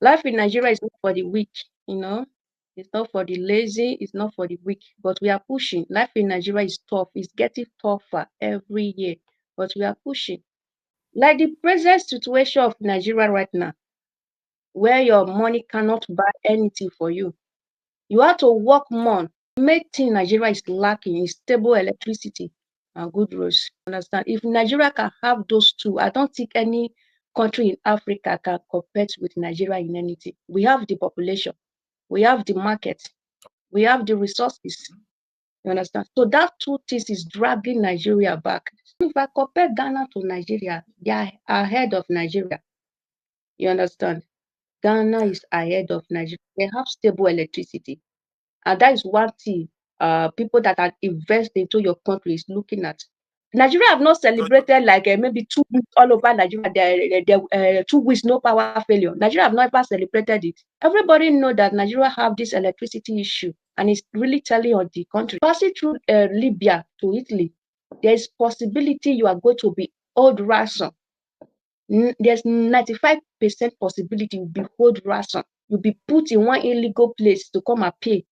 Life in Nigeria is not for the weak, you know. It's not for the lazy, it's not for the weak, but we are pushing. Life in Nigeria is tough. It's getting tougher every year, but we are pushing. Like the present situation of Nigeria right now, where your money cannot buy anything for you. You have to work more. Main thing Nigeria is lacking is stable electricity and good roads. Understand? If Nigeria can have those two, I don't think any country in Africa can compete with Nigeria in anything. We have the population, we have the market, we have the resources. You understand? So that two things is dragging Nigeria back. If I compare Ghana to Nigeria, they are ahead of Nigeria. You understand? Ghana is ahead of Nigeria. They have stable electricity. And that is one thing people that are invest into your country is looking at. Nigeria have not celebrated like maybe 2 weeks all over Nigeria. 2 weeks no power failure. Nigeria have not ever celebrated it. Everybody know that Nigeria have this electricity issue, and it's really telling on the country. Passing through Libya to Italy, there's possibility you are going to be old ransom. There's 95% possibility you'll be hold ransom. You'll be put in one illegal place to come and pay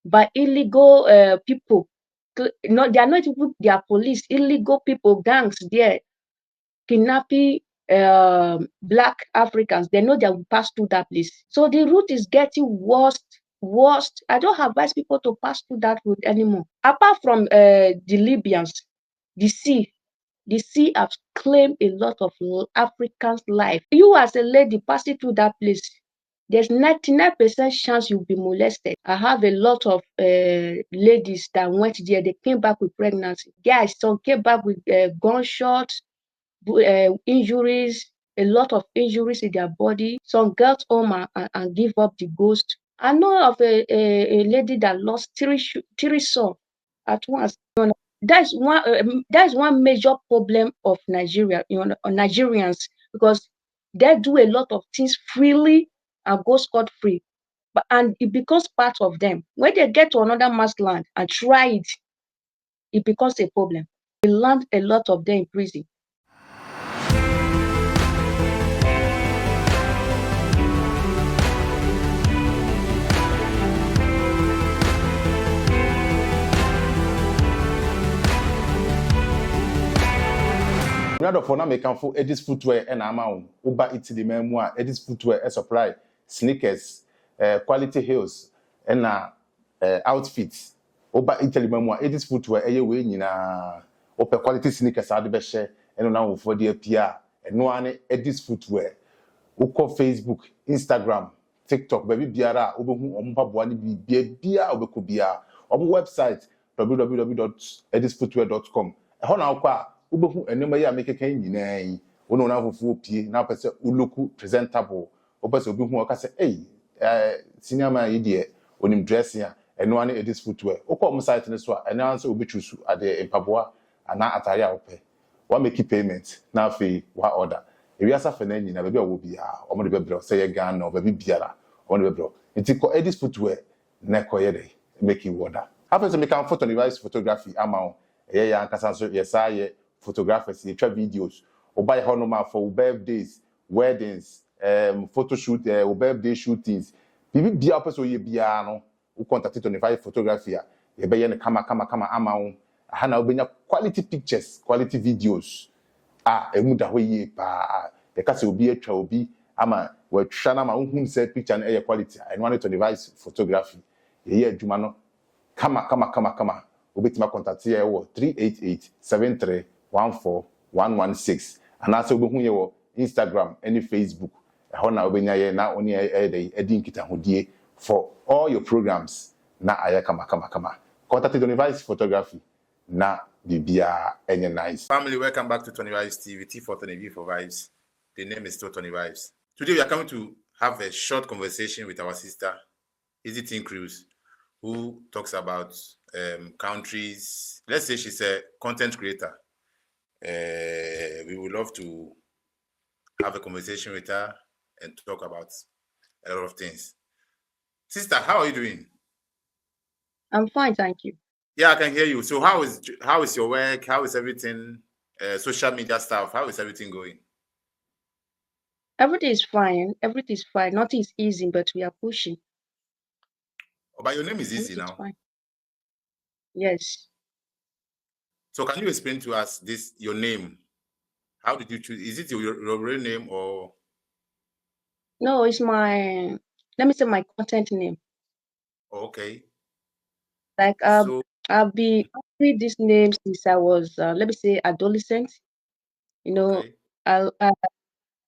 by illegal people. No, they are not even their police, illegal people, gangs there, kidnapping black Africans. They know they will pass through that place. So the route is getting worse. Worst. I don't advise people to pass through that route anymore. Apart from the Libyans, the sea, the sea has claimed a lot of Africans' life. You as a lady passing through that place, there's 99% chance you'll be molested. I have a lot of ladies that went there. They came back with pregnancy. Guys, some came back with gunshots, injuries, a lot of injuries in their body. Some got home and give up the ghost. I know of a lady that lost three sons at once. That's one major problem of Nigeria, Nigerians, because they do a lot of things freely and go scot free, and it becomes part of them. When they get to another man's land and try it, it becomes a problem. They land a lot of them in prison. Rather for now, make for Edis footwear and amount Uber Italy memoir, Edis footwear a supply, sneakers, quality heels, and outfits. Uber Italy memoir, Edis footwear, a way in upper quality sneakers are the best share, and now for the PR, and no one Edis footwear. Uko Facebook, Instagram, TikTok, baby biara, obehu ompa boani bia obeku bia. Omo website www.edisfootwear.com. Ehona na kwa obehu enema ya mekeke nyina yi. Ono na fufu pie na pese uluku presentable. Opese obehu okase senior man yi de onim dressing a eno ane Edis Footwear. Uko omo site ne so a eno anse obechusu ade empaboa ana atare a ope. Wa make payment na afi wa order. Ewiasa fene nyina baby owo bia omo de bebro say Ghana or baby biara omo de bebro nti ko Edis Footwear na koye dey make you order happen to make am photo device photography amount ya ankasa so yesa ye photographers ye twa videos obuy ho no ma for birthdays weddings photo shoot birthday shootings bibi bia person ye bia no wo contact 25 photography a ye be ye ne kama amount aha na obenya quality pictures quality videos emu da ho yi pa e ka se obi atwa obi ama wa twa na ma unhun se picture na e quality and one to device photography ye adwuma no kama obetima contact ye wo 38873141116 ana se obehu ye wo Instagram and Facebook e ho na obenya ye na oni edi nkita hodie for all your programs na aya kama contact the device photography na Bibia and nice. Family, welcome back to Tony Vibes TV, T for Tony V for Vibes. The name is still Tony Vibes. Today we are coming to have a short conversation with our sister, Easy Teen Cruz, who talks about countries. Let's say she's a content creator. We would love to have a conversation with her and talk about a lot of things. Sister, how are you doing? I'm fine, thank you. Yeah, I can hear you. So how is your work? How is everything? Social media stuff? How is everything going? Everything is fine. Everything is fine. Nothing is easy, but we are pushing. Oh, but your name is easy Everything is now. fine. Yes. So can you explain to us this your name? How did you choose? Is it your real name or? No, it's my, let me say my content name. Okay. Like So I've been offering this name since I was let me say adolescent. You know, okay. I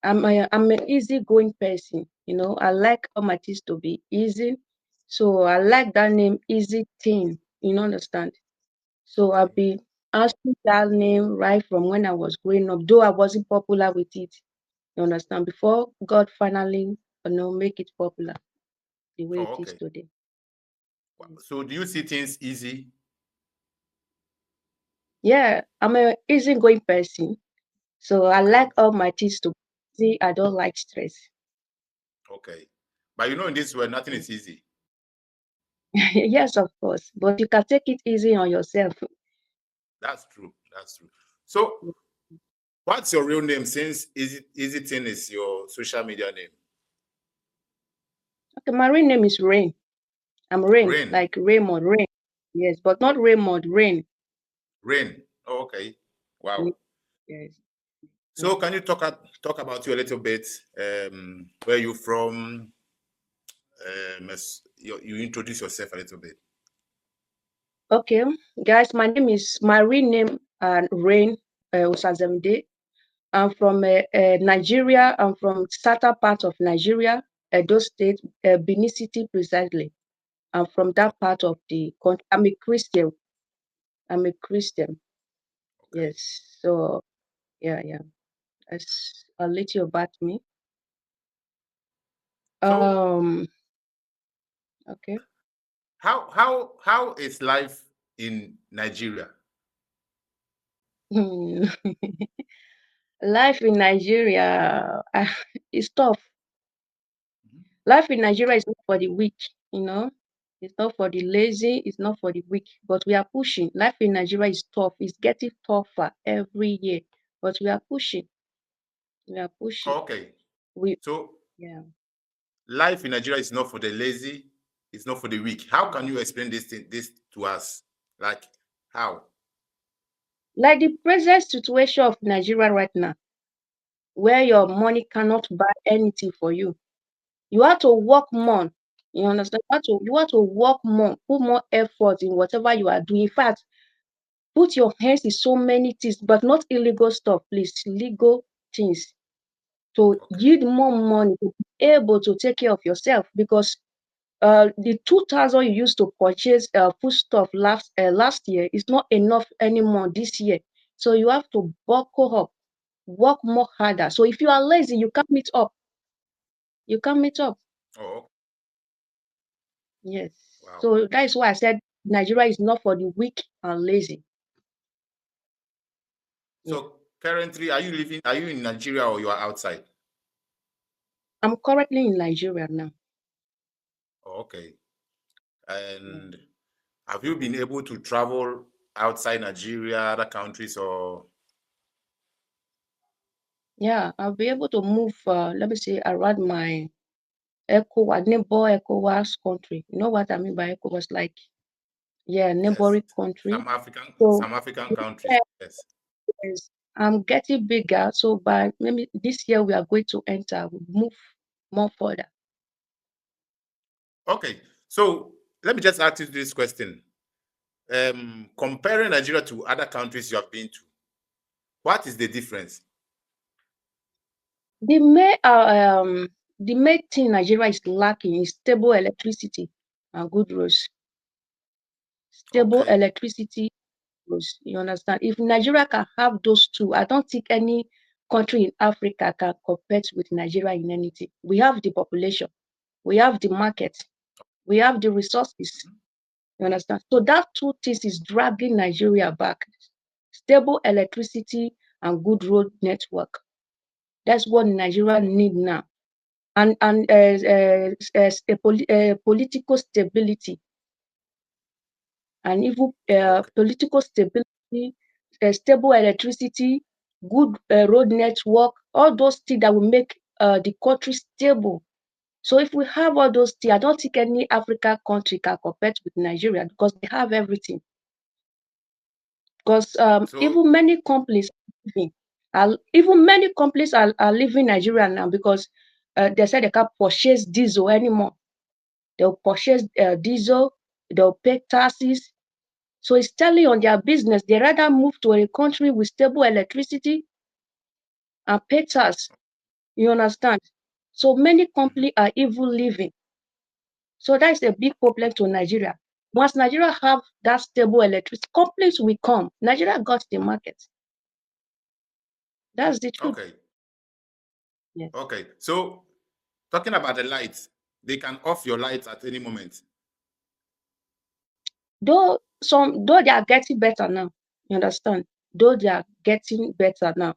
I'm an easygoing person. You know, I like all my things to be easy. So I like that name, Easy Thing. You know, understand? So Okay. I've been asking that name right from when I was growing up, though I wasn't popular with it. You understand? Before God finally, make it popular the way Oh, it is okay. today. So do you see things easy? Yeah, I'm a easygoing person. So I Okay. like all my things to be easy. I don't like stress. Okay. But you know, in this world, nothing Mm. is easy. Yes, of course. But you can take it easy on yourself. That's true. That's true. So what's your real name since Easy Thing is your social media name? Okay, my real name is Rain. I'm Rain, Rain. like Raymond, Rain. Yes, but not Raymond, Rain. Rain. Oh, okay. Wow. Yes. So can you talk about you a little bit? Where you from? You introduce yourself a little bit. Okay, guys, my real name Rain Osazemde. I'm from Nigeria. I'm from southern part of Nigeria, Edo State, Benin City precisely. I'm from that part of the country. I'm a Christian. I'm a Christian. Okay. Yes. So yeah, yeah. That's a little about me. So Um. Okay. how is life in Nigeria? Life in Nigeria is tough. Mhm. Life in Nigeria is not for the weak. You know, it's not for the lazy. It's not for the weak. But we are pushing. Life in Nigeria is tough. It's getting tougher every year. But we are pushing. We are pushing. Okay. We So Yeah. life in Nigeria is not for the lazy, it's not for the weak. How can you explain this to us? Like how? Like the present situation of Nigeria right now, where your Mhm. money cannot buy anything for you. You have to work more. You understand? You have to work more, put more effort in whatever you are doing. In fact, put your hands in so many things, but not illegal stuff, please. Legal things to Okay. yield more money to be able to take care of yourself because the 2,000 you used to purchase food stuff last year is not enough anymore this year. So you have to buckle up, work more harder. So if you are lazy, you can't meet up. You can't meet up. Oh, Yes. wow. So that is why I said Nigeria is not for the weak and lazy. Yeah. So currently, are you in Nigeria or you are outside? I'm currently in Nigeria now. Oh, okay. Yeah. And have you been able to travel outside Nigeria, other countries, or Yeah, I'll be able to move, let me say, around my neighbor ECOWAS country. You know what I mean by ECOWAS? Like, yeah, yes, neighboring country. So, some African countries? yeah, Yes. yes, I'm getting bigger. So, by maybe this year, we are going to enter, we move more further. Okay. So let me just ask you this question. Comparing Nigeria to other countries you have been to, what is the difference? The main, uh, um, the main thing Nigeria is lacking is stable electricity and good roads. Stable Okay. electricity, roads. You understand? If Nigeria can have those two, I don't think any country in Africa can compete with Nigeria in anything. We have the population, we have the market, we have the resources. You understand? So that two things is dragging Nigeria back. Stable electricity and good road network. That's what Nigeria need now. And political stability and even Okay. political stability, stable electricity, good road network, all those things that will make the country stable. So if we have all those things, I don't think any African country can compete with Nigeria because they have everything. Because So even many companies are leaving Nigeria now because they said they can't purchase diesel anymore. They'll purchase diesel, they'll pay taxes. So it's telling on their business, they rather move to a country with stable electricity and pay tax. You understand? So many companies are even leaving. So that's a big problem to Nigeria. Once Nigeria have that stable electricity, companies will come. Nigeria got the market. That's the truth. okay, Yes. okay. So talking about the lights, they can off your lights at any moment. Though they are getting better now. You understand? Though they are getting better now.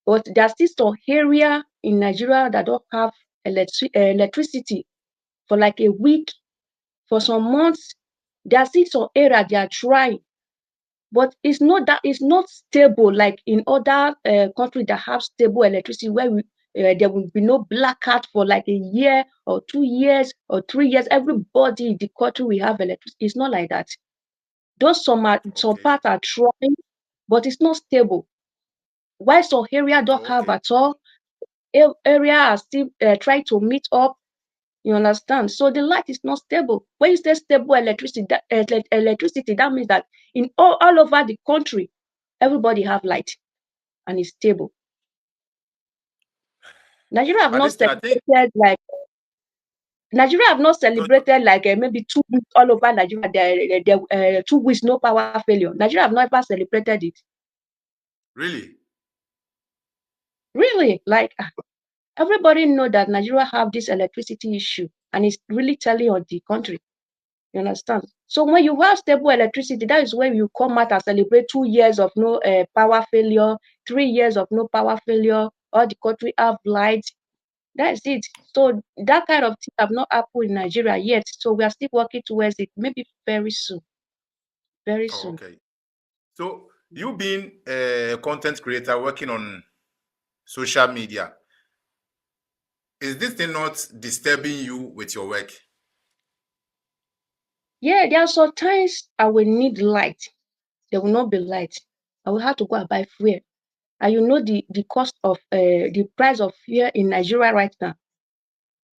But there's still some area in Nigeria that don't have electricity for like a week, for some months. There's still some area they are trying, but it's not stable like in other countries that have stable electricity where there will be no blackout for like a year or 2 years or 3 years. Everybody in the country will have electricity. It's not like that. Those some Okay, parts are trying, but it's not stable. While some area don't oh, have okay, at all, area are still trying to meet up. You understand? So the light is not stable. When you say stable electricity, that means that in all over the country, everybody have light and it's stable. Nigeria have but not this thing, I think, no, no, celebrated like maybe 2 weeks all over Nigeria. There 2 weeks no power failure. Nigeria have not ever celebrated it. really, Really, like everybody know that Nigeria have this electricity issue, and it's really telling on the country. You understand? So when you have stable electricity, that is when you come out and celebrate 2 years of no power failure, 3 years of no power failure. All the country have light. That's it. So that kind of thing have not happened in Nigeria yet. So we are still working towards it. Maybe very soon. Very oh, soon. okay. So you being a content creator working on social media, is this thing not disturbing you with your work? Yeah, there are some times I will need light. There will not be light. I will have to go and buy fuel. And you know the cost of the price of fuel in Nigeria right now.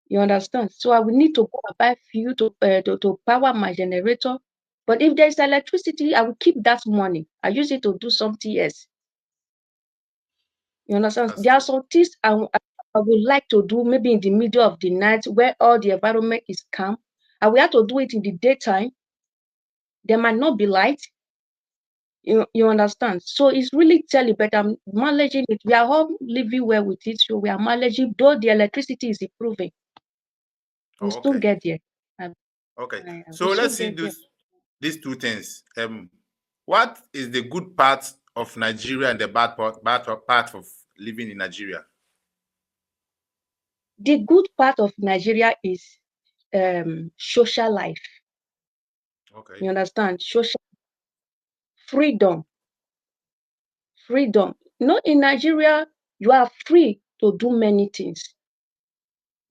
You understand? So I will need to go and buy fuel to power my generator. But if there's electricity, I will keep that money. I use it to do something else. You understand? That's There are true. some things I would like to do maybe in the middle of the night where all the environment is calm. I will have to do it in the daytime. There might not be light. You understand? So it's really telling, but I'm managing it. We are all living well with it. So we are managing, though the electricity is improving. We'll Oh, soon okay, get there. I, okay. we'll So let's soon see get there. these two things. What is the good part of Nigeria and the bad part of living in Nigeria? The good part of Nigeria is social life. Okay, You understand? Social freedom. Freedom. In Nigeria, you are free to do many things.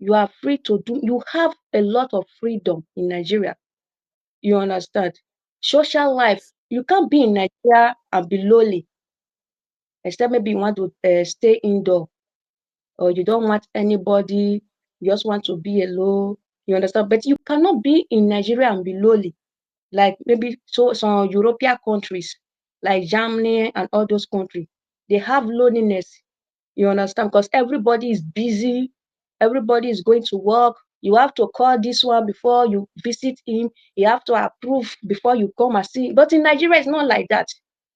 You are free to do, you have a lot of freedom in Nigeria. You understand? Social life. yes. You can't be in Nigeria and be lonely, except maybe you want to stay indoor or you don't want anybody, you just want to be alone. You understand? But you cannot be in Nigeria and be lonely. Like maybe some European countries, like Germany and all those countries, they have loneliness. You understand? Because everybody is busy, everybody is going to work. You have to call this one before you visit him. You have to approve before you come and see. But in Nigeria, it's not like that.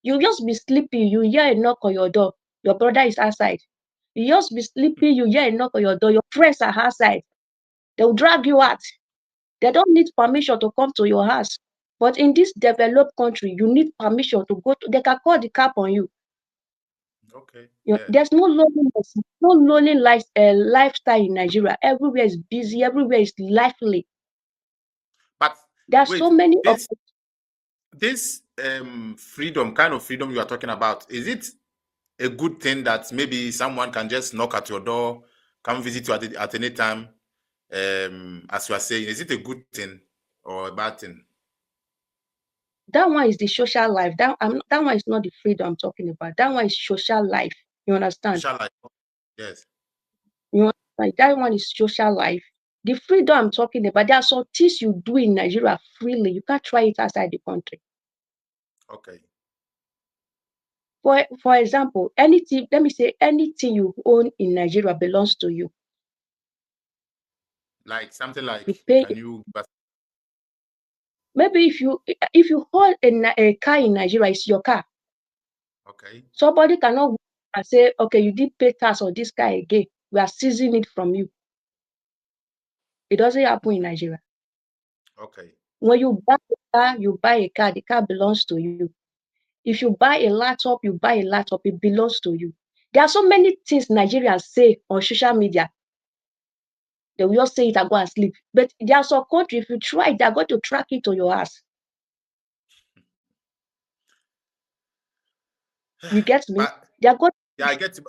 You just be sleepy. You hear a knock on your door. Your brother is outside. You just be sleepy. You hear a knock on your door. Your friends are outside. They'll drag you out. They don't need permission to come to your house. But in this developed country, you need permission to go to, they can call the cap on you. Okay, yeah. There's no loneliness, no lonely lifestyle in Nigeria. Everywhere is busy, everywhere is lively. But There are so wait, many of this freedom, kind of freedom you are talking about, is it a good thing that maybe someone can just knock at your door, come visit you at any time. As you are saying, is it a good thing or a bad thing? That one is the social life. That one is not the freedom I'm talking about. That one is social life. You understand? Social life. Yes. You understand? That one is social life. The freedom I'm talking about, there are some things you do in Nigeria freely. You can't try it outside the country. Okay. For example, anything, let me say anything you own in Nigeria belongs to you. Like something like, You pay. can you? Maybe if you hold a car in Nigeria, it's your car. Okay. Somebody cannot and say, okay, you did pay tax on this car again. We are seizing it from you. It doesn't happen in Nigeria. Okay. When you buy a car, the car belongs to you. If you buy a laptop, it belongs to you. There are so many things Nigerians say on social media. They will just say it and go and sleep. But there are some countries, if you try, they're going to track it to your house. You get me? But They're going, yeah, I get you.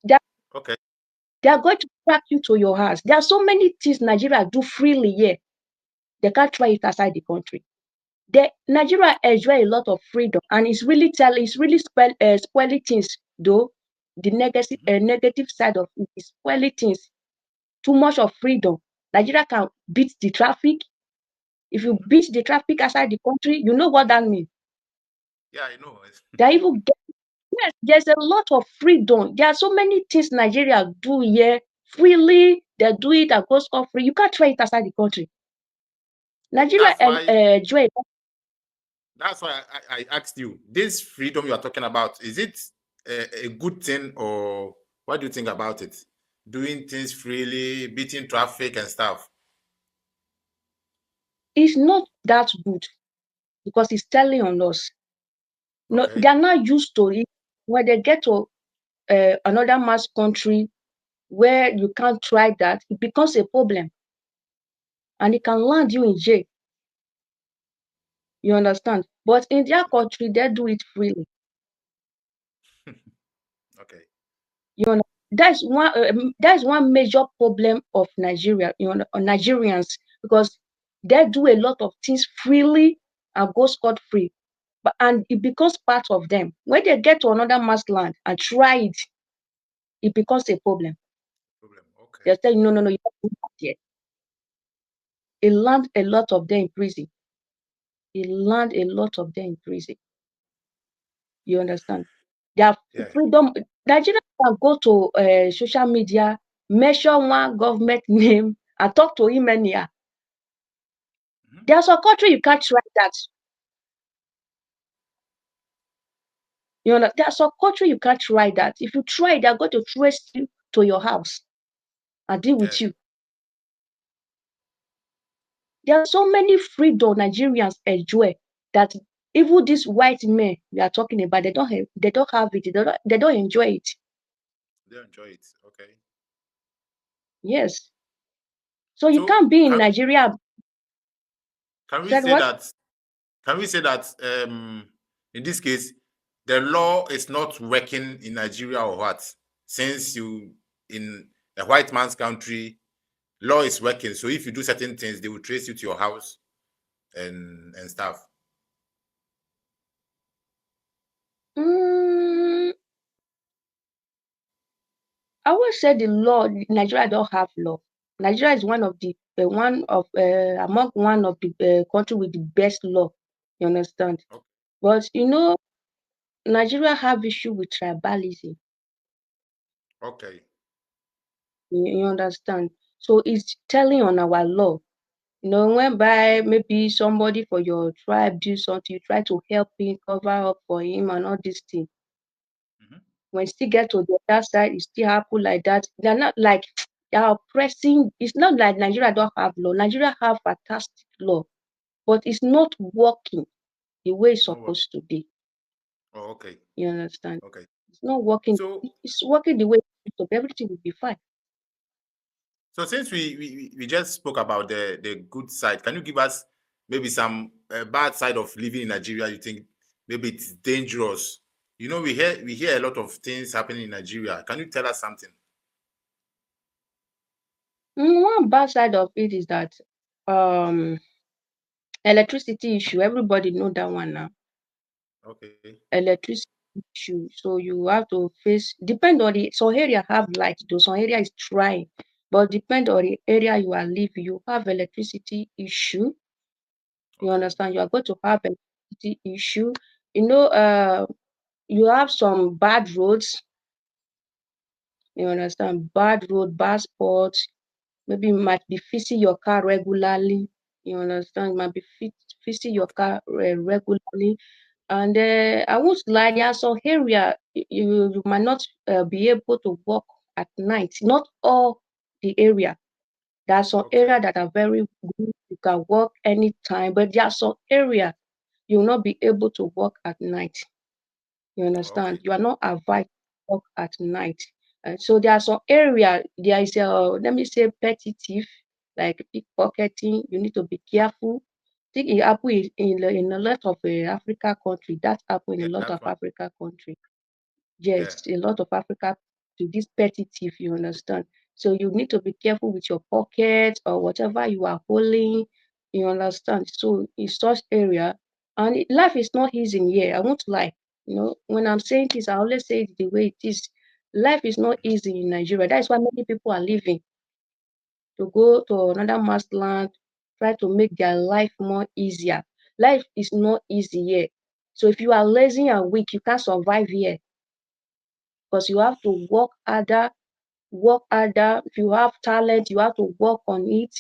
they're, Okay. they're going to track you to your house. There are so many things Nigeria do freely here. They can't try it outside the country. Nigeria enjoy a lot of freedom, and it's really spoiling things though. The negative side of it is spoiling things. Too much of freedom. Nigeria can beat the traffic. If you beat the traffic outside the country, you know what that means. Yeah, I know. Yes, there's a lot of freedom. There are so many things Nigeria do here freely. They do it and goes off free. You can't try it outside the country. Nigeria That's why. enjoy. That's why I asked you. This freedom you are talking about, is it a good thing, or what do you think about it? Doing things freely, beating traffic and stuff. It's not that good because it's telling on us. No, they Okay. are not used to it. When they get to another mass country where you can't try that, it becomes a problem, and it can land you in jail. You understand? But in their country, they do it freely. Okay. You know, that's one major problem of Nigeria. Nigerians, because they do a lot of things freely and go scot free, and it becomes part of them. When they get to another mass land and try it, it becomes a problem. Problem. Okay. They tell you, no, no, no, you can't do that yet. It land a lot of them in prison. It land a lot of them in prison. You understand? Their Yeah. freedom. Nigerians can go to social media, mention one government name, and talk to him anyhow. Mhm. There's a country you can't try that. You know, there's a country you can't try that. If you try, they're going to trace you to your house and deal with Yes. you. There are so many freedom Nigerians enjoy that even these white men we are talking about, they don't have it. They don't enjoy it. They enjoy it. Okay. Yes. So you So can't be in Nigeria. can we Said say what? that can we say that in this case the law is not working in Nigeria, or what? Since you in a white man's country, law is working. So if you do certain things, they will trace you to your house and stuff. Mm, I would say the law. Nigeria don't have law. Nigeria is one of the country with the best law. You understand? Okay. But Nigeria have issue with tribalism. Okay. You understand? So it's telling on our law. Whereby maybe somebody for your tribe do something, you try to help him, cover up for him, and all these things. Mhm. When you still get to the other side, it still happen like that. They're not like they are oppressing. It's not like Nigeria don't have law. Nigeria have fantastic law, but it's not working the way it's No work. supposed to be. Oh, okay. You understand? Okay. It's not working. So It's working the way it's supposed to be. Everything will be fine. so since we just spoke about the good side, can you give us maybe some bad side of living in Nigeria? You think maybe it's dangerous? We hear a lot of things happening in Nigeria. Can you tell us something? One bad side of it is that um electricity issue. Everybody know that one now. Okay. Electricity issue. So you have to face depend on the some area have light, though some area is dry. But depend on the area you are living, you have electricity issue. You Okay. understand? You are going to have electricity issue. You know, you have some bad roads. You understand? Bad road, bad spots. Maybe you might be fixing your car regularly. You understand? You might be fixing your Okay. car regularly. And I won't lie, there are some area you might not be able to walk at night. Not all the area. There are some Okay. area that are very good. You can walk anytime, but there are some area you will not be able to walk at night. You understand? Okay. You are not advised to walk at night. And so there are some area, there is a, let me say, petty thief, like pickpocketing. You need to be careful. I think it happen in a lot of Africa country. That happen in Yeah, a lot that of one. Africa country. Yeah. Yes, a lot of Africa to this petty thief, you understand. So you need to be careful with your pocket or whatever you are holding, you understand. So in such area, and life is not easy in here. I won't lie. You know, when I'm saying this, I always say it the way it is. Life is not easy in Nigeria. That's why many people are leaving to go to another man's land, try to make their life more easier. Life is not easy here. So if you are lazy and weak, you can't survive here because you have to work harder. If you have talent, you have to work on it,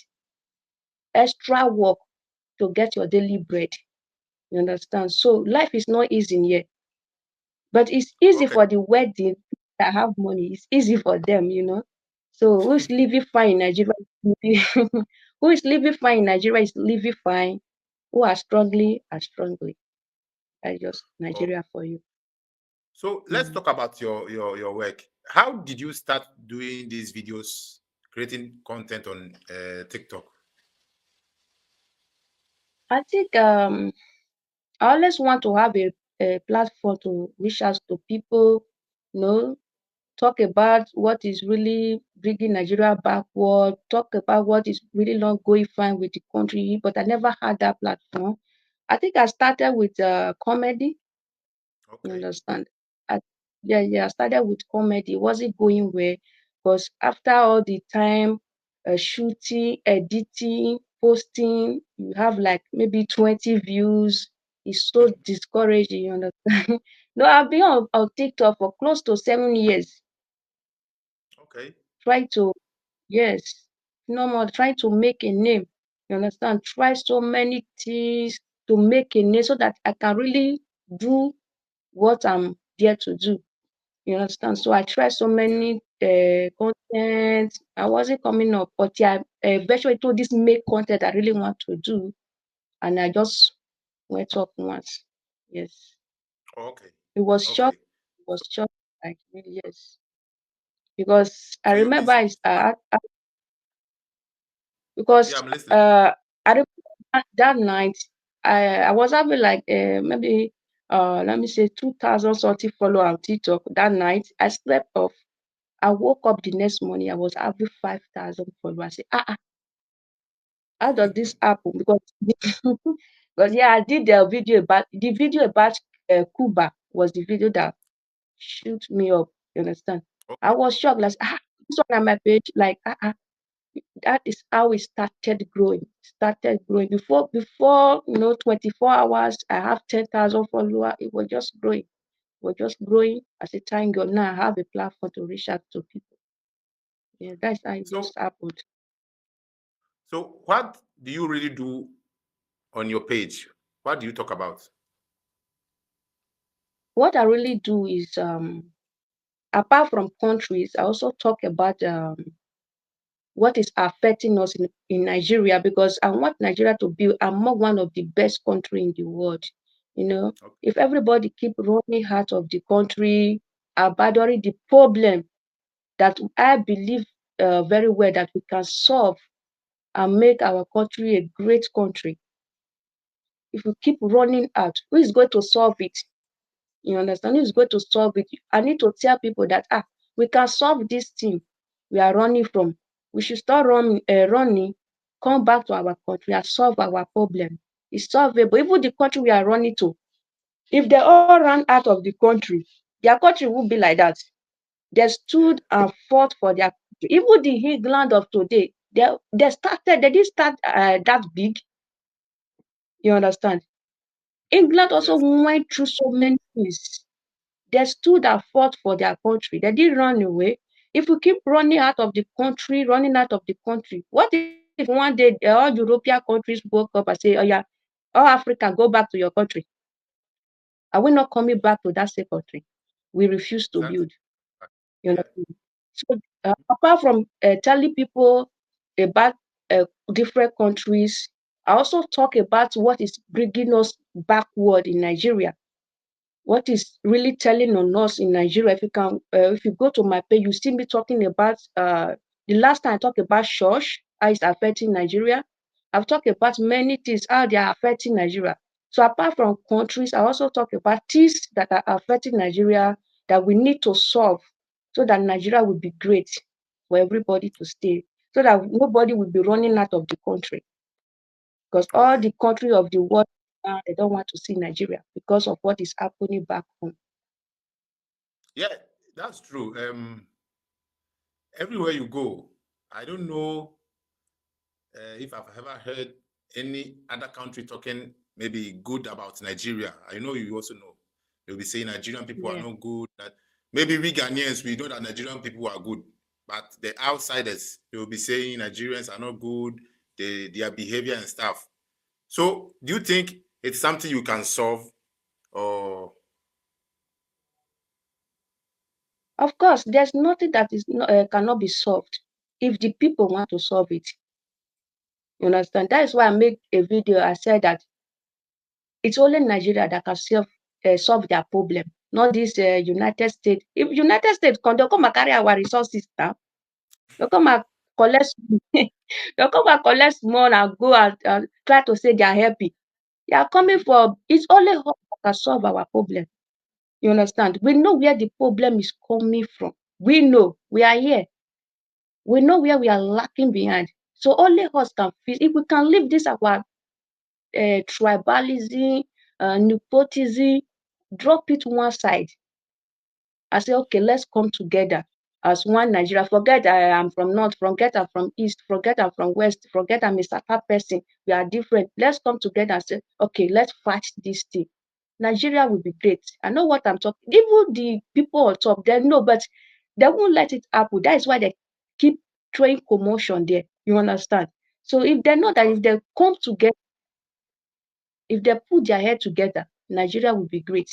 extra work to get your daily bread. You understand? So life is not easy here, but it's easy Okay. for the wealthy that have money. It's easy for them, you know. So who's living fine in Nigeria? Who is living fine in Nigeria is living fine. Who are struggling. That's just Oh, Nigeria for you. so let's Mm. talk about your work. How did you start doing these videos, creating content on TikTok? I think I always want to have a platform to reach out to people, you know, talk about what is really bringing Nigeria backward, talk about what is really not going fine with the country, but I never had that platform. I think I started with comedy. You Okay. understand? I, yeah, I started with comedy. It wasn't going well because after all the time shooting, editing, posting, you have like maybe 20 views. It's so discouraging, you understand? No, I've been on TikTok for close to 7 years. Okay. Try to, yes, no more, try to make a name. You understand? Try so many things to make a name so that I can really do what I'm there to do. You understand? So I tried so Yeah. many content. I wasn't coming up, but yeah, eventually told this make content I really want to do, and I just went up once. Yes, Okay. it was short. Okay. It was short, like really, yes. Because I So you've been remember uh, yeah, because I'm listening. I remember that night I was having like maybe let me say 2,000 something follow on TikTok that night. I slept off. I woke up the next morning, I was having 5,000 followers. I said, how does this happen? Because, because yeah, I did the video about Cuba was the video that shoot me up. You understand? I Okay. was shocked. Like, this one on my page, like, that is how it started growing. Started growing before 24 hours. I have 10,000 followers. It was just growing. It was just growing. As a time go now, I have a platform to reach out to people. Yeah, that's how it just So happened. so what do you really do on your page? What do you talk about? What I really do is, apart from countries, I also talk about what is affecting us in Nigeria because I want Nigeria to be among one of the best country in the world. You know, Okay. if everybody keep running out of the country, abandoning the problem that I believe very well that we can solve and make our country a great country. If we keep running out, who is going to solve it? You understand? Who is going to solve it? I need to tell people that we can solve this thing we are running from. We should start running, come back to our country and solve our problem. It's solvable. Even the country we are running to, if they all run out of the country, their country will be like that. They Yeah. stood and fought for their country. Even the England of today, they didn't start that big. You understand? England also Yes. went through so many things. They stood and fought for their country. They didn't run away. If we keep running out of the country, what if one day all European countries woke up and say, "Oh yeah, all Africa, go back to your country"? Are we not coming back to that same country? We refuse to Exactly. build. You Yeah. understand? So apart from telling people about different countries, I also talk about what is bringing us backward in Nigeria. What is really telling on us in Nigeria? If you go to my page, you see me talking about the last time I talked about church, how it's affecting Nigeria. I've talked about many things, how they are affecting Nigeria. So apart from countries, I also talk about things that are affecting Nigeria that we need to solve so that Nigeria will be great for everybody to stay, so that nobody will be running out of the country. Because all Okay. the country of the world now, they don't want to see Nigeria because of what is happening back home. Yeah, that's true. Everywhere you go, I don't know if I've ever heard any other country talking maybe good about Nigeria. I know you also know. They'll be saying Nigerian people are Yeah. not good. That maybe we Ghanaians, we know that Nigerian people are good. But the outsiders, they will be saying Nigerians are not good, their behavior and stuff. So do you think it's something you can solve? Or Of course, there's nothing that cannot be solved if the people want to solve it. You understand? That is why I make a video. I said that it's only Nigeria that can solve their problem, not this United States. If United States come, they'll come and carry our resources now. They'll come and collect, they'll come and collect more and go and try to say they are happy. They are coming Mhm. for, it's only us that can solve our problem. You understand? We know where the problem is coming from. We know we are here. We know where we are lacking behind. So only us can fix. If we can leave this our tribalism, nepotism, drop it one side. I say, okay, let's come together as one Nigeria. Forget I am from North, forget I'm from East, forget I'm from West, forget I'm a Saka person. We are different. Let's come together and say, okay, let's fight this thing. Nigeria will be great. I know what I'm talking. Even the people on top, they know, but they won't let it happen. That is why they keep throwing commotion there. You understand? So if they know that if they come together, if they put their head together, Nigeria will be great.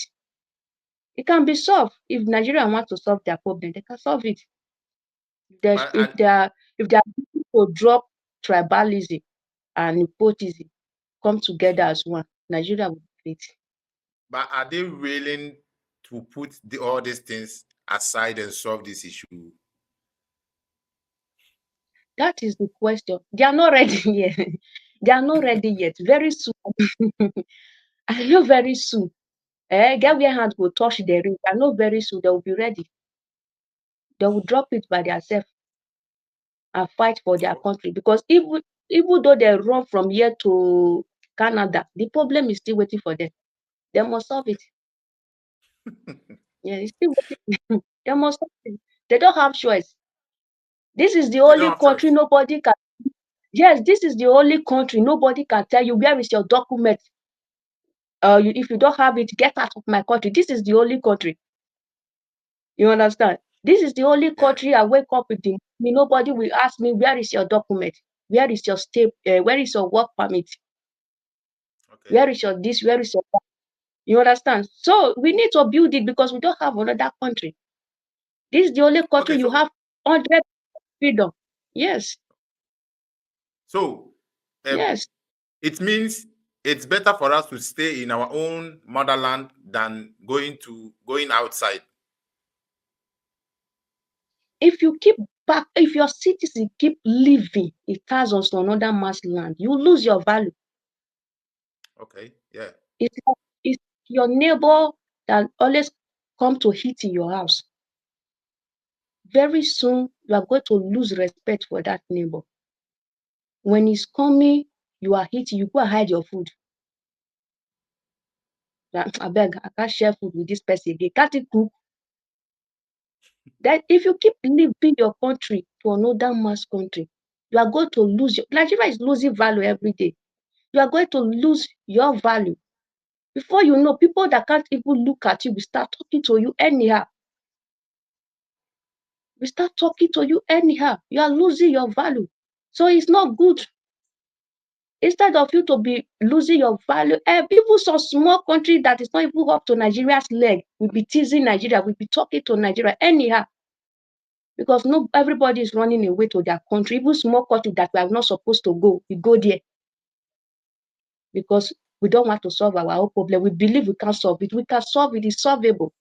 It can be solved. If Nigeria want to solve their problem, they can solve it. There's, but and if they are people to drop tribalism and nepotism, come together as one, Nigeria will be great. but are they willing to put all these things aside and solve this issue? That is the question. They are not ready yet. They are not ready yet. Very soon. I know very soon. Get where hands will touch the ring. I know very soon they will be ready. They will drop it by themselves and fight for their Oh, country. Because even though they run from here to Canada, the problem is still waiting for them. They must solve it. Yeah, it's still waiting. They must solve it. They don't have choice. This is the they don't only have country choice. nobody can. Yes, this is the only country nobody can tell you where is your document. If you don't have it, get out of my country. This is the only country. You understand? This is the only Yeah. country I wake up with. Nobody will ask me where is your document, where is your stay, where is your work permit, Okay. where is your this, where is your that. You understand? So we need to build it because we don't have another country. This is the only country Okay. you have 100 freedom. Yes, So um, yes. it means it's better for us to stay in our own motherland than going outside. If your citizen keep living in thousands on another man's land, you lose your value. Okay. Yeah. It's your neighbor that always come to hit in your house. very soon you are going to lose respect for that neighbor. When he's coming, you are eating, you go and hide your food. I beg, I can't share food with this person. They can't cook. That if you keep leaving your country to another mass country, you are going to lose your Nigeria is losing value every day. You are going to lose your value. Before you know, people that can't even look at you will start talking to you anyhow. We start talking to you anyhow. You are losing your value. So it's not good. Instead of you to be losing your value, people so small country that is not even up to Nigeria's leg will be teasing Nigeria, will be talking to Nigeria anyhow. Because no, everybody is running away to their country. Even small country that we are not supposed to go, we go there. Because we don't want to solve our own problem. We believe we can solve it. We can solve it. It's solvable.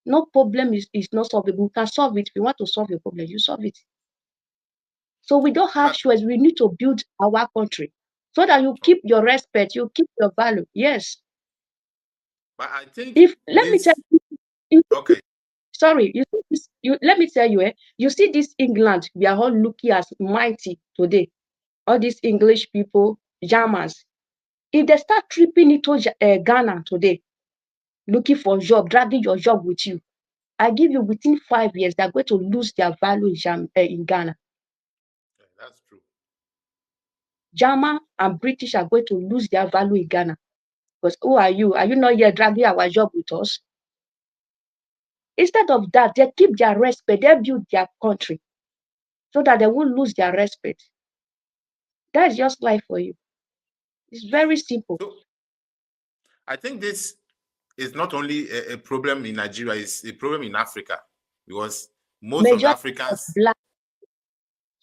No problem is not solvable. We can solve it. If you want to solve your problem, you solve it. So we don't have But, choice. We need to build our country so that you keep your respect, you keep your value. Yes. but I think If let me tell this. you, Okay. sorry, you see this, let me tell you, you see this England, we are all looking as mighty today. All these English people, Germans, if they start tripping into Ghana today, looking for job, dragging your job with you, I give you within 5 years, they're going to lose their value in Ghana. Yeah, that's true. German and British are going to lose their value in Ghana. Because who are you? Are you not here dragging our job with us? Instead of that, they keep their respect, they build their country so that they won't lose their respect. That's just life for you. It's very simple. So I think this is not only a problem in Nigeria, it's a problem in Africa because most of the Majority of Africans, black,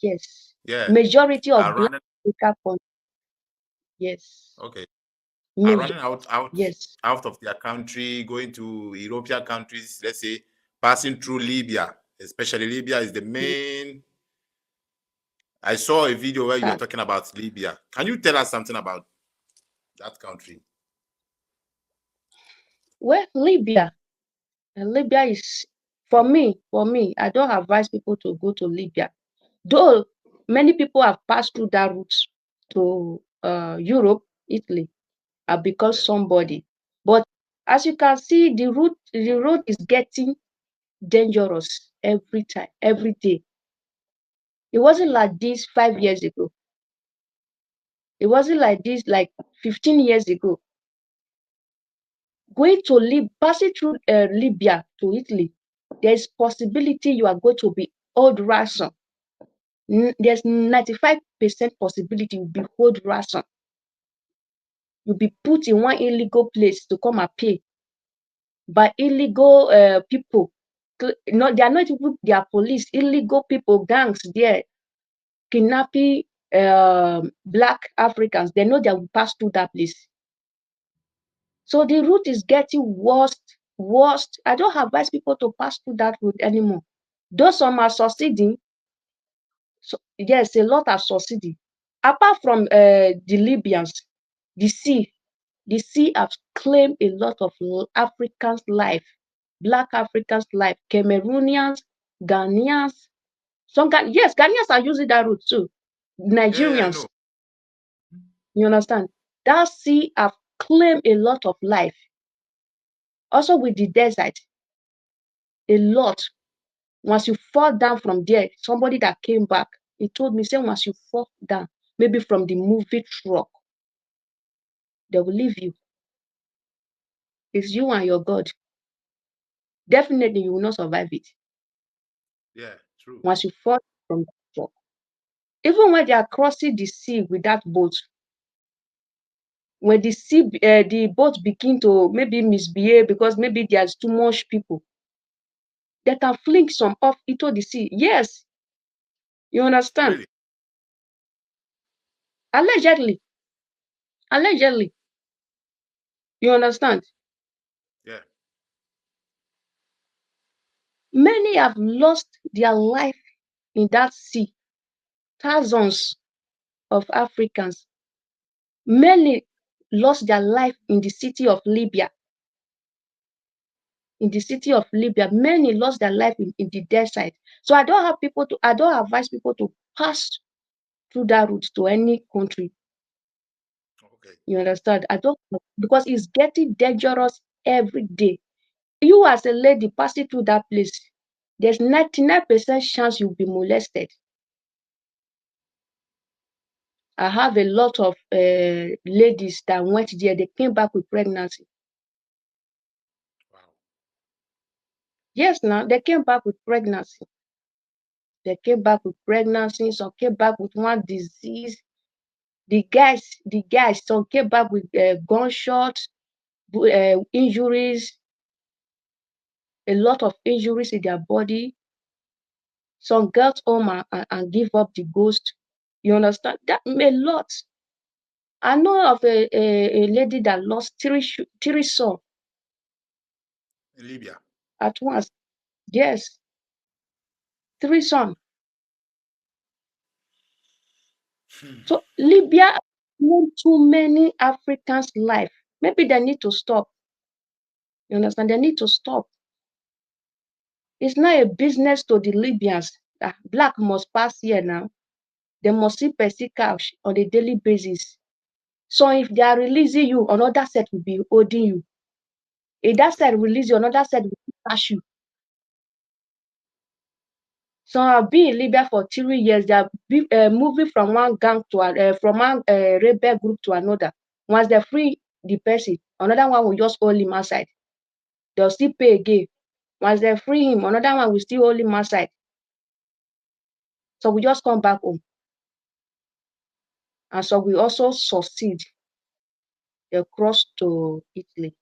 yes. yeah, Majority are of black running. Africa countries, yes. Okay, are Major, running out yes. out of their country, going to European countries. Let's say passing through Libya, especially Libya is the main. I saw a video where you were talking about Libya. Can you tell us something about that country? Well, Libya is for me, I don't advise people to go to Libya. Though many people have passed through that route to Europe, Italy, have become Yeah, somebody. But as you can see, the road is getting dangerous every time, every day. It wasn't like this 5 years ago. It wasn't like this like 15 years ago. Going to passing through Libya to Italy, there's possibility you are going to be hold ransom. There's 95% possibility you'll be hold ransom. You'll be put in one illegal place to come and pay by illegal people. No, they are not even their police, illegal people, gangs there, kidnapping black Africans. They know they will pass through that place. So the route is getting worse, worse. I don't advise people to pass through that route anymore. Though some are succeeding, so yes, a lot are succeeding. Apart from the Libyans, the sea, the sea has claimed a lot of Africans' life, black Africans' life, Cameroonians, Ghanaians. Yes, Ghanaians are using that route too. yeah, I Nigerians, know. you understand? That sea have claimed a lot of life. Also with the desert, a lot. Once you fall down from there, somebody that came back, he told me, say once you fall down, maybe from the movie truck, they will leave you. It's you and your God. Definitely you will not survive it. Yeah, true. Once you fall from the truck. Even when they are crossing the sea with that boat, when the boat begin to maybe misbehave because maybe there's too much people, they can fling some off into the sea. Yes, you understand? Really? Allegedly, allegedly, you understand? Yeah. Many have lost their life in that sea. Thousands of Africans. Many lost their life in the city of Libya. in the city of Libya. Many lost their life in the desert. So I don't advise people to pass through that route to any country. Okay. You understand? Because it's getting dangerous every day. You as a lady passing through that place, there's 99% chance you'll be molested. I have a lot of ladies that went there. They came back with pregnancy. Wow. Yes, now they came back with pregnancy. They came back with pregnancy. Some came back with one disease. The guys, some came back with gunshots, injuries, a lot of injuries in their body. Some got home and give up the ghost. You understand? That a lot. I know of a lady that lost three sons In Libya. at once. Yes, three sons. So Libya won too many Africans' life. Maybe they need to stop. You understand? They need to stop. It's not a business to the Libyans. Black must pass here now. They must see Percy cash on a daily basis. So if they are releasing you, another set will be holding you. If that set release you, another set will cash you. So I've been in Libya for 3 years. They are moving from one gang to from one rebel group to another. Once they free the person, another one will just hold him outside. They'll still pay again. Once they free him, another one will still hold him outside. So we just come back home. And so we also succeed. They cross to Italy.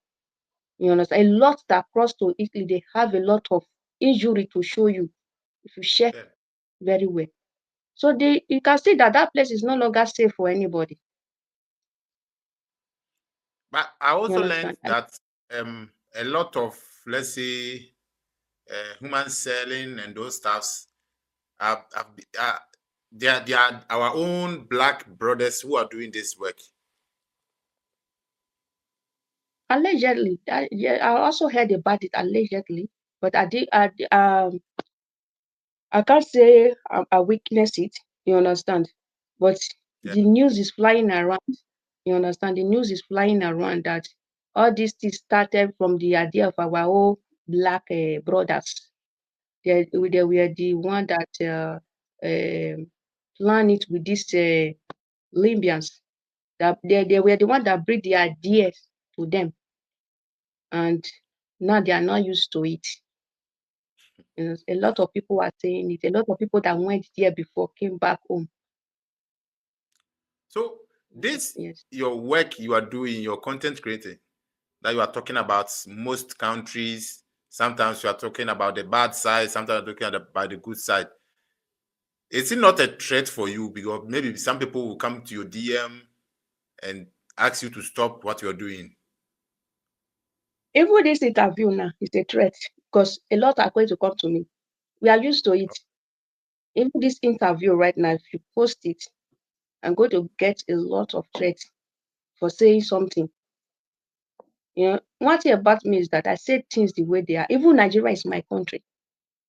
You understand? A lot that cross to Italy, they have a lot of injury to show you if you check Yeah. very well. So you can see that place is no longer safe for anybody. But I You also learned understand? that a lot of, let's say, human selling and those stuffs they are our own black brothers who are doing this work. Allegedly, yeah, I also heard about it allegedly, but I can't say I witnessed it. You understand? But Yeah. the news is flying around. You understand? The news is flying around that all these things started from the idea of our own black brothers. They were the one that planned it with these Libyans. That they were the one that bring the ideas to them, and now they are not used to it. You know, a lot of people are saying it. A lot of people that went there before came back home. So this Yes. your work you are doing, your content creating that you are talking about most countries. Sometimes you are talking about the bad side, sometimes you're talking about the good side. Is it not a threat for you? Because maybe some people will come to your DM and ask you to stop what you're doing. Even this interview now is a threat because a lot are going to come to me. We are used to it. Even this interview right now, if you post it, I'm going to get a lot of threats for saying something. You know, one thing about me is that I say things the way they are. Even Nigeria is my country.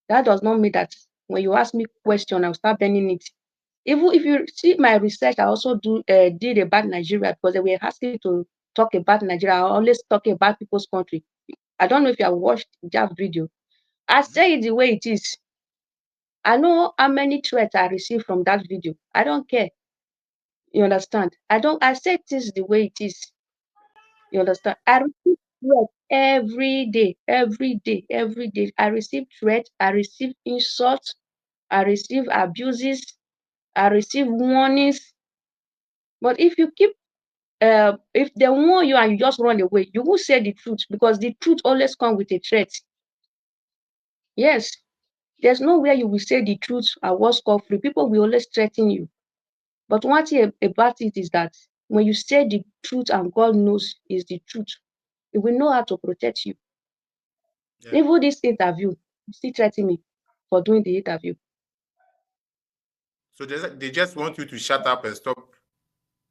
That does not mean that when you ask me question, I'll start bending it. Even if you see my research, I also did about Nigeria because they were asking to talk about Nigeria. I always talk about people's country. I don't know if you have watched that video. I say it the way it is. I know how many threats I received from that video. I don't care. You understand? I say things the way it is. You understand? I receive threats every day, every day, every day. I receive threats, I receive insults, I receive abuses, I receive warnings. But if you keep if they warn you and you just run away, you will say the truth because the truth always comes with a threat. Yes, there's nowhere you will say the truth and what's called free. People will always threaten you. But one thing about it is that when you say the truth and God knows is the truth, He will know how to protect you. Yeah. Even this interview, you still threaten me for doing the interview. So they just want you to shut up and stop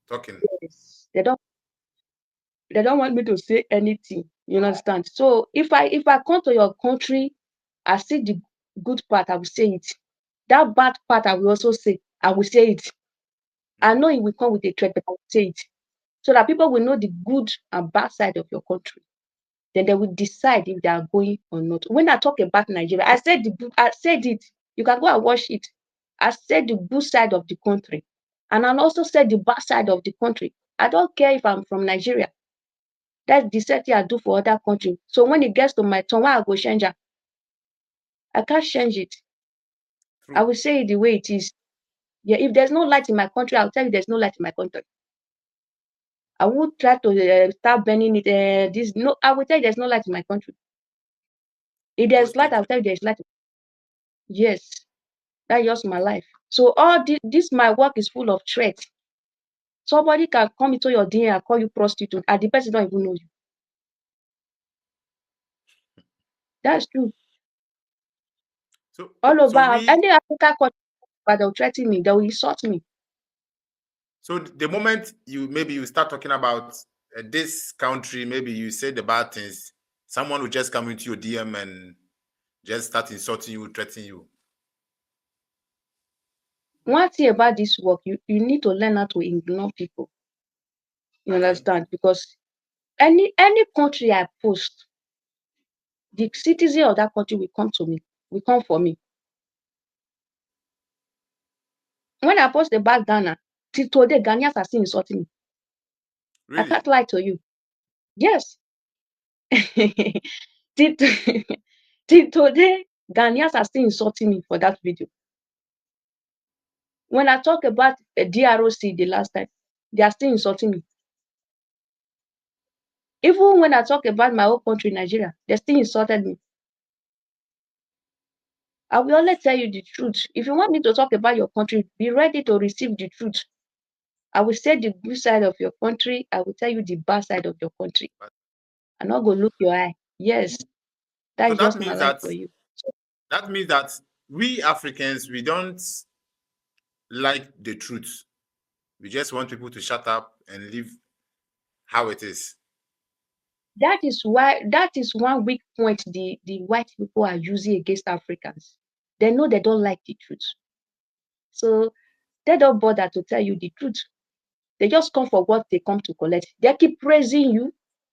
talking. Yes. They don't They don't want me to say anything. You understand? So if I come to your country, I see the good part, I will say it. That bad part, I will also say. I will say it. I know it will come with a threat, but I will say it. So that people will know the good and bad side of your country. Then they will decide if they are going or not. When I talk about Nigeria, I said it. You can go and watch it. I said the good side of the country. And I also said the bad side of the country. I don't care if I'm from Nigeria. That's the same thing I do for other countries. So when it gets to my turn, why I go change it? I can't change it. I True. will say it the way it is. Yeah, if there's no light in my country, I'll tell you there's no light in my country. I won't try to start burning it. No, I will tell you there's no light in my country. If Go there's light, straight to I'll the tell you there's light. Yes, that's just my life. So all this my work is full of threats. Somebody can come into your DNA and call you prostitute, and the person don't even know you. That's true. so All so over we any African country, but they'll threaten me. They will insult me. so the moment you start talking about this country, maybe you say the bad things, someone will just come into your DM and just start insulting you, threatening you. One thing about this work, you need to learn how to ignore people. You Okay. understand? Because any country I post, the citizen of that country will come to me, will come for me. When I post about Ghana, till today, Ghanaians are still insulting me. I Really? can't lie to you. Yes. till, till today, Ghanaians are still insulting me for that video. When I talk about DROC the last time, they are still insulting me. Even when I talk about my own country, Nigeria, they still insulted me. I will only tell you the truth. If you want me to talk about your country, be ready to receive the truth. I will say the good side of your country. I will tell you the bad side of your country. I'm not going to look your eye. Yes, that So is just my life for you. that means that we Africans, we don't like the truth. We just want people to shut up and live how it is. That is one weak point the white people are using against Africans. They know they don't like the truth. So they don't bother to tell you the truth. They just come for what they come to collect. They keep praising you.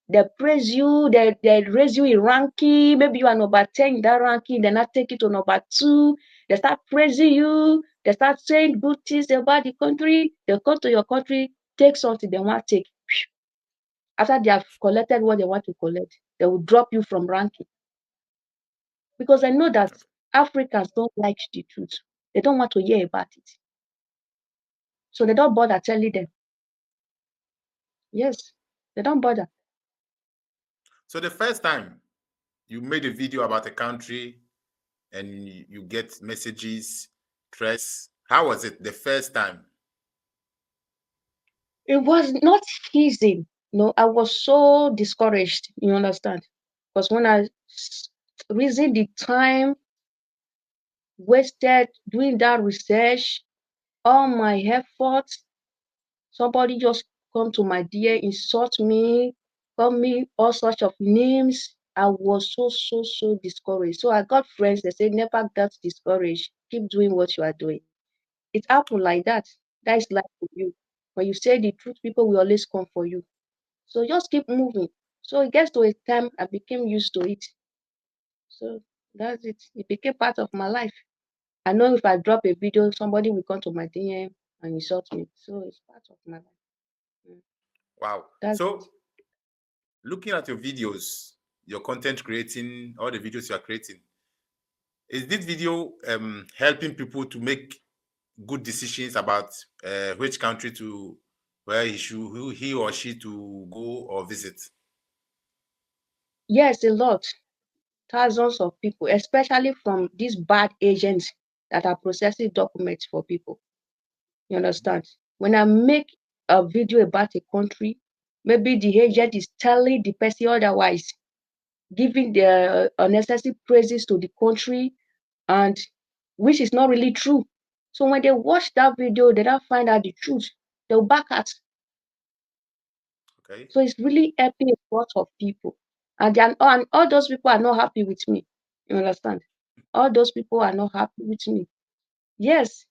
They praise you. They raise you in ranking. Maybe you are number 10 in that ranking. They not take it to number 2. They start praising you. They start saying good things about the country. They come to your country, take something they want to take. After they have collected what they want to collect, they will drop you from ranking. Because I know that Africans don't like the truth. They don't want to hear about it. So they don't bother telling them. Yes, they don't bother. So the first time you made a video about a country and you get messages, threats, how was it the first time? It was not easy. No, I was so discouraged. You understand? Because when I reason the time wasted doing that research, all my efforts, somebody just come to my dear, insult me, call me all sorts of names. I was so discouraged. So I got friends that say never get discouraged. Keep doing what you are doing. It happened like that. That is life for you. When you say the truth, people will always come for you. So just keep moving. So it gets to a time I became used to it. So that's it. It became part of my life. I know if I drop a video, somebody will come to my DM and insult me. So it's part of my life. Wow. That's it. So looking at your videos, your content creating, all the videos you are creating, is this video helping people to make good decisions about which country to where who he or she to go or visit? Yes, a lot. Thousands of people, especially from these bad agents that are processing documents for people. You understand? When I make a video about a country, maybe the agent is telling the person otherwise, giving the unnecessary praises to the country, and which is not really true. So when they watch that video, they don't find out the truth. They'll back out. Okay. So it's really helping a lot of people. And all those people are not happy with me. You understand? All those people are not happy with me. Yes,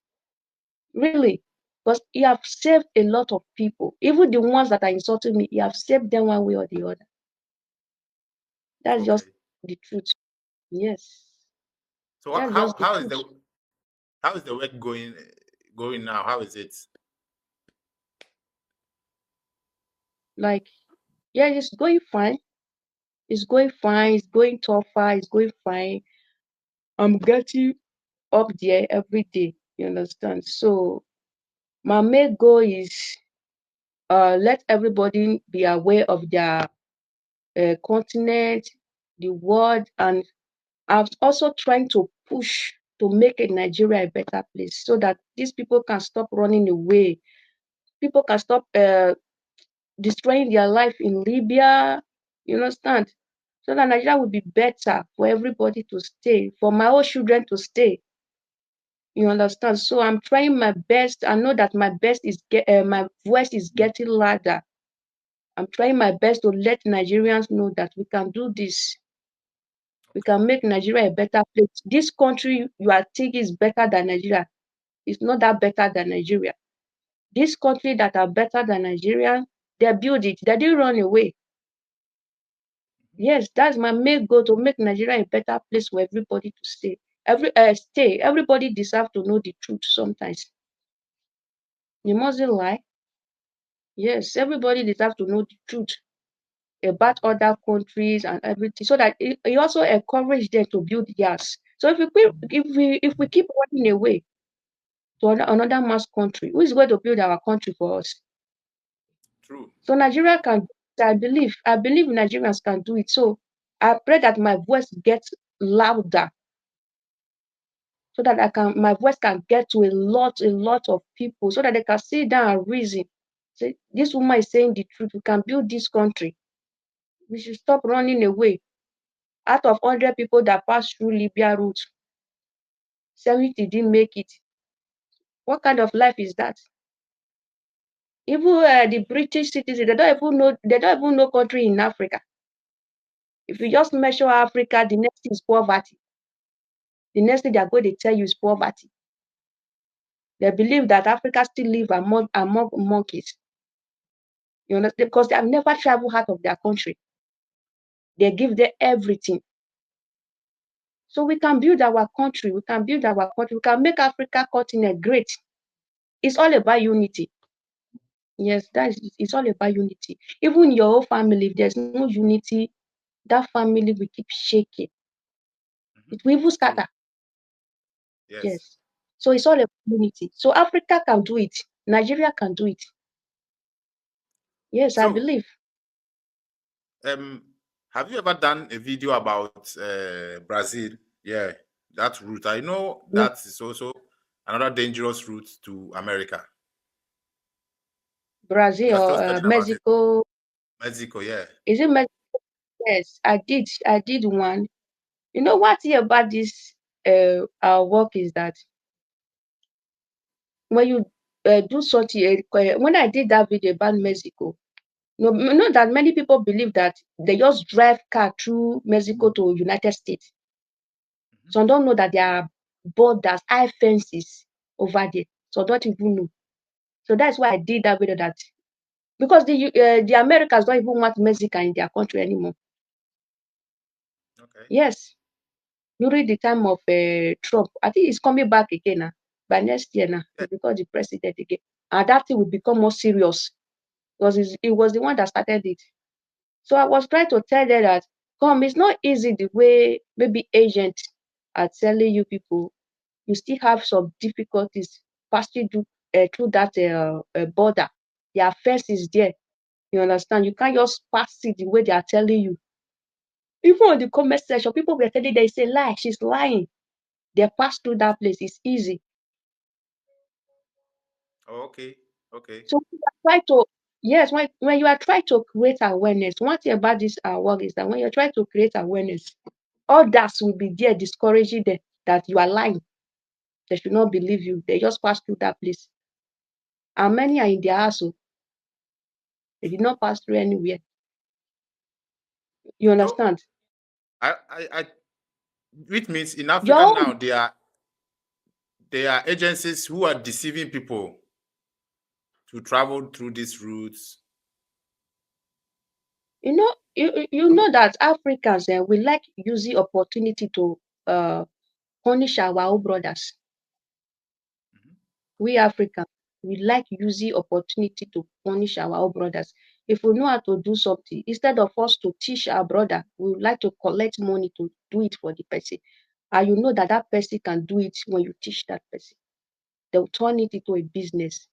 really. Because you have saved a lot of people. Even the ones that are insulting me, you have saved them one way or the other. That's just Okay. the truth. Yes. So That's how just the how is truth. the work going now? How is it? Like, yeah, it's going fine. It's going fine. It's going tougher. It's going fine. I'm getting up there every day. You understand? So my main goal is let everybody be aware of their continent, the world, and I'm also trying to push to make Nigeria a better place so that these people can stop running away. People can stop destroying their life in Libya. You understand? So that Nigeria will be better for everybody to stay, for my own children to stay. You understand? So I'm trying my best. I know that my voice is getting louder. I'm trying my best to let Nigerians know that we can do this. We Okay. can make Nigeria a better place. This country you are thinking is better than Nigeria. It's not that better than Nigeria. This country that are better than Nigeria, they build it. They didn't run away. Yes, that's my main goal, to make Nigeria a better place for everybody to stay. Everybody deserves to know the truth sometimes. You mustn't lie. Yes, everybody deserves to know the truth about other countries and everything, so that it also encourage them to build theirs. So if we keep running away to another mass country, who is going to build our country for us? True. So Nigeria can. I believe Nigerians can do it. So I pray that my voice gets louder, so that my voice can get to a lot of people, so that they can sit down and reason. Say, this woman is saying the truth. We can build this country. We should stop running away. Out of 100 people that passed through Libya route, 70 didn't make it. What kind of life is that? Even the British citizens, they don't even know. They don't even know country in Africa. If you just measure Africa, the next thing is poverty. The next thing they are going to tell you is poverty. They believe that Africa still live among monkeys. You understand? Because they have never traveled out of their country. They give them everything. So we can build our country. We can build our country. We can make Africa continent great. It's all about unity. Yes, it's all about unity. Even in your own family, if there's no unity, that family will keep shaking. It will even True. scatter. Yes. Yes. So it's all about unity. So Africa can do it. Nigeria can do it. Yes, I So, believe. um, have you ever done a video about Brazil? Yeah, that route. I know No, that is also another dangerous route to America. You Brazil are still or studying about it. Mexico. Mexico, yeah. Is it Mexico? Yes, I did. I did one. You know what here about this our work is that when you do something, when I did that video about Mexico, know that many people believe that they just drive car through Mexico to United States. Some don't know that there are borders, high fences over there. So don't even know. So that's why I did that video, that because the Americans don't even want Mexican in their country anymore. Okay. Yes, during the time of Trump, I think he's coming back again now. By next year now, Yeah. he become the president again, and that thing will become more serious because it was the one that started it. So I was trying to tell them that, come, it's not easy the way maybe agents are telling you people. You still have some difficulties passing through that border. Their fence is there. You understand? You can't just pass it the way they are telling you. Even on the comment section, people were telling they say lie, she's lying. They pass through that place. It's easy. Oh, okay. Okay. So we are trying to, yes, when you are trying to create awareness, one thing about this work is that when you're trying to create awareness, others will be there discouraging them that you are lying. They should not believe you. They just pass through that place. And many are in their house. They did not pass through anywhere. You understand? Which means in Africa Your now there are agencies who are deceiving people to travel through these routes. you know that Africans we like using opportunity to punish our own brothers. We Africans, we like using opportunity to punish our own brothers. If we know how to do something, instead of us to teach our brother, we would like to collect money to do it for the person. And you know that that person can do it when you teach that person. They'll turn it into a business.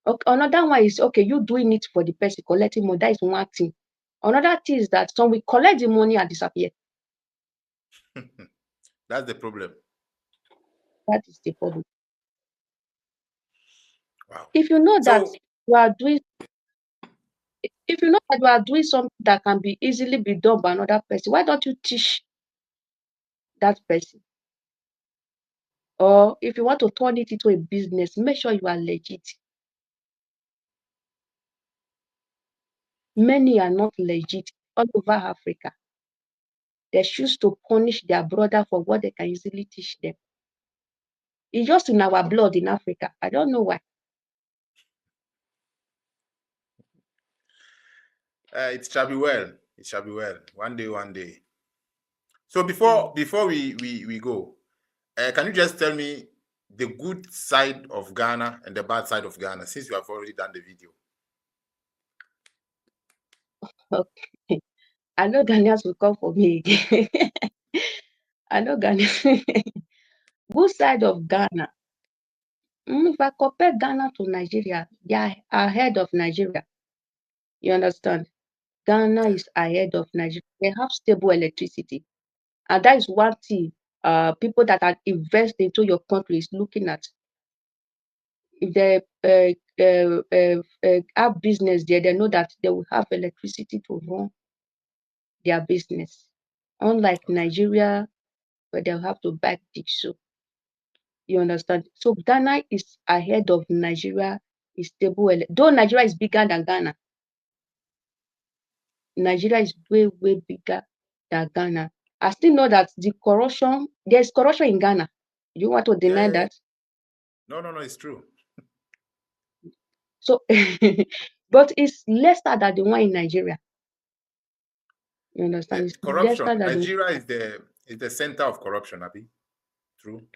Okay, another one is, okay, you doing it for the person, collecting money. That is one thing. Another thing is that some will collect the money and disappear. That's the problem. That is the problem. Wow. If you know that So you are doing, if you know that you are doing something that can be easily be done by another person, why don't you teach that person? Or if you want to turn it into a business, make sure you are legit. Many are not legit all over Africa. They choose to punish their brother for what they can easily teach them. It's just in our blood in Africa. I don't know why. it shall be well. It shall be well. One day, one day. So before we go, can you just tell me the good side of Ghana and the bad side of Ghana, since you have already done the video? Okay. I know Ghanaians will come for me again. I know Ghanaians. Good side of Ghana. If I compare Ghana to Nigeria, they are ahead of Nigeria. You understand? Ghana is ahead of Nigeria. They have stable electricity. And that is one thing people that are invest into your country is looking at. If they have business there, they know that they will have electricity to run their business. Unlike Nigeria, where they'll have to buy diesel. You understand? So Ghana is ahead of Nigeria, is stable. Though Nigeria is bigger than Ghana, Nigeria is way, way bigger than Ghana. I still know that there's corruption in Ghana. You want to deny Yeah. that? No, it's true. So, but it's lesser than the one in Nigeria. You understand? It's Corruption. lesser than the Nigeria is the center of corruption, Abi. True.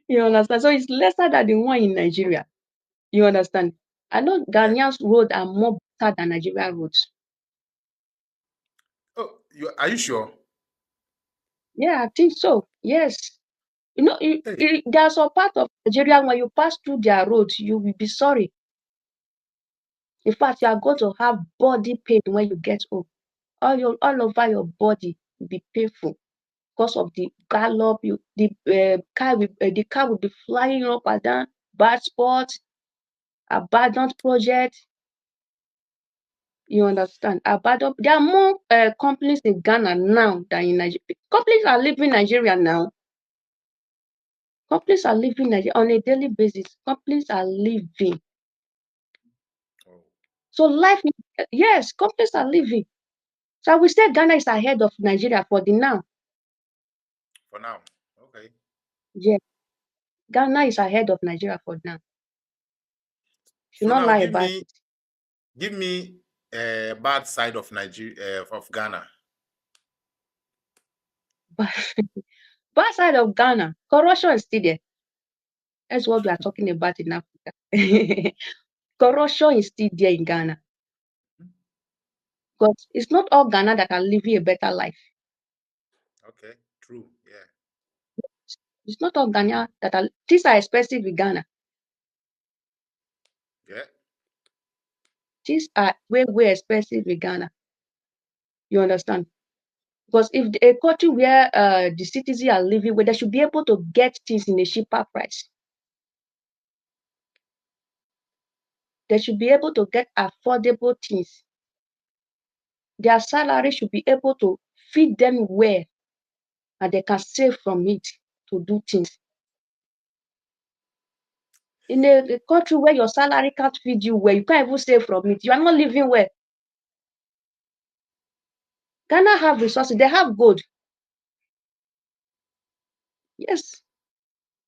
You understand? So it's lesser than the one in Nigeria. You understand? I know Yeah. Ghanaian's roads are more better than Nigeria roads. Oh, are you sure? Yeah, I think so. Yes. You know, Hey. there's a part of Nigeria when you pass through their roads, you will be sorry. In fact, you are going to have body pain when you get home. All over your body will be painful because of the gallop. The car will be flying up and down. Bad spots, abandoned project. You understand? Abandoned. There are more companies in Ghana now than in Nigeria. Companies are leaving Nigeria now. Companies are leaving Nigeria on a daily basis. Companies are leaving. Oh, So yes, companies are leaving. So I will say Ghana is ahead of Nigeria for the now. for now. Okay. Yeah, Ghana is ahead of Nigeria for now. Should So not now lie about it. give me a bad side of Nigeria, of Ghana. But bad side of Ghana, corruption is still there. That's what we are talking about in Africa. Corruption is still there in Ghana. But it's not all Ghana that are living a better life. Okay, true. Yeah. It's not all Ghana that are. Things are expensive in Ghana. Yeah. Things are way, way expensive in Ghana. You understand? Because if a country where the citizens are living, where they should be able to get things in a cheaper price, they should be able to get affordable things. Their salary should be able to feed them well, and they can save from it to do things. In a country where your salary can't feed you well, you can't even save from it. You are not living well. Ghana have resources. They have gold. Yes.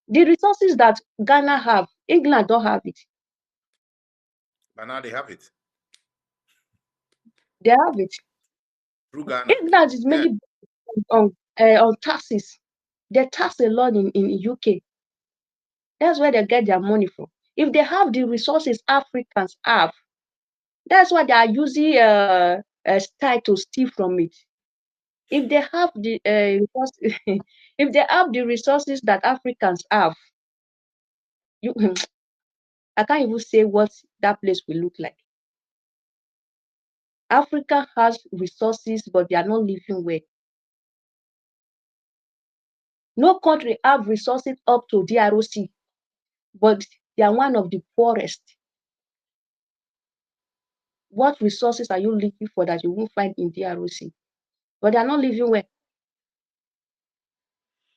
The resources that Ghana have, England don't have it. But now they have it. They have it. Through Ghana. England is mainly on taxes. They tax a lot in UK. That's where they get their money from. If they have the resources Africans have, that's why they are using a style to steal from it. If they have the if they have the resources that Africans have, you I can't even say what that place will look like. Africa has resources, but they are not living well. No country have resources up to DRC, but they are one of the poorest. What resources are you looking for that you won't find in DRC? But they are not living well.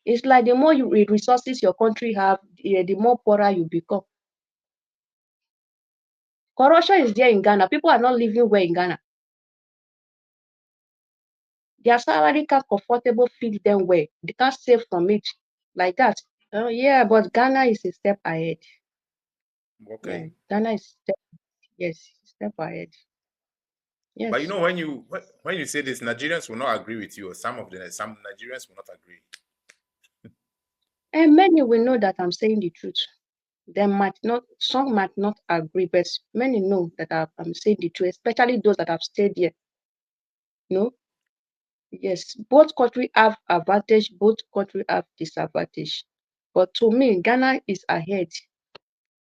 It's like the more resources your country have, the more poorer you become. Corruption is there in Ghana. People are not living well in Ghana. Their salary can't comfortable feed them well. They can't save from it like that. Oh yeah, but Ghana is a step ahead. Okay. Yeah, Ghana is step ahead. Yes. But you know, when you say this, Nigerians will not agree with you, or some Nigerians will not agree. And many will know that I'm saying the truth. Some might not agree, but many know that I'm saying the truth, especially those that have stayed here. No? Yes, both countries have advantage, both countries have disadvantage. But to me, Ghana is ahead.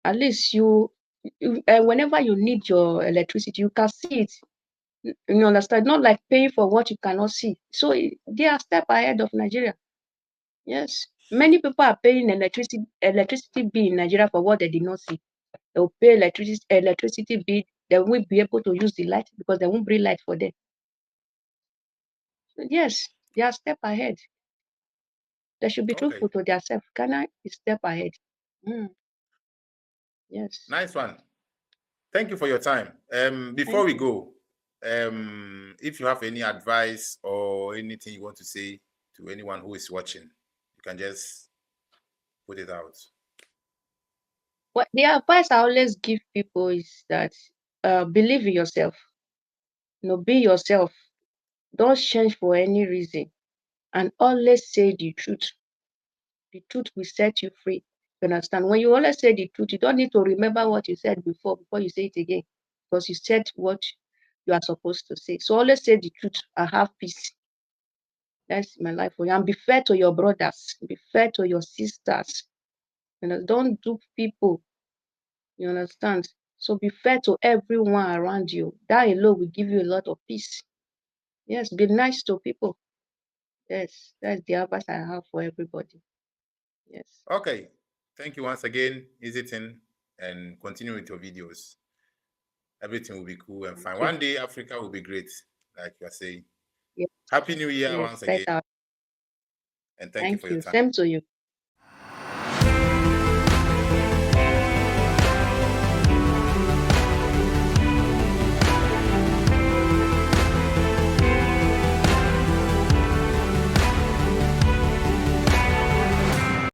At least whenever you need your electricity, you can see it. You understand? Not like paying for what you cannot see. So they are a step ahead of Nigeria. Yes. Many people are paying electricity bill in Nigeria for what they did not see. They'll pay electricity bill. They won't be able to use the light because they won't bring light for them. So yes, they are a step ahead. They should be truthful to themselves. Ghana is step ahead. Yes. Nice one. Thank you for your time. Before we go, if you have any advice or anything you want to say to anyone who is watching, you can just put it out. What the advice I always give people is that believe in yourself. Be yourself. Don't change for any reason. And always say the truth. The truth will set you free. You understand? When you always say the truth, you don't need to remember what you said before you say it again. Because you said what you are supposed to say. So always say the truth and have peace. That's my life for you. And be fair to your brothers. Be fair to your sisters. Don't dupe people. You understand? So be fair to everyone around you. That alone will give you a lot of peace. Yes, be nice to people. Yes, that's the advice I have for everybody. Yes. Okay. Thank you once again. Easy thing, and continue with your videos. Everything will be cool and fine. One day Africa will be great, like you are saying. Yes. Happy New Year Yes, once again. better. And thank you for your time. Same to you.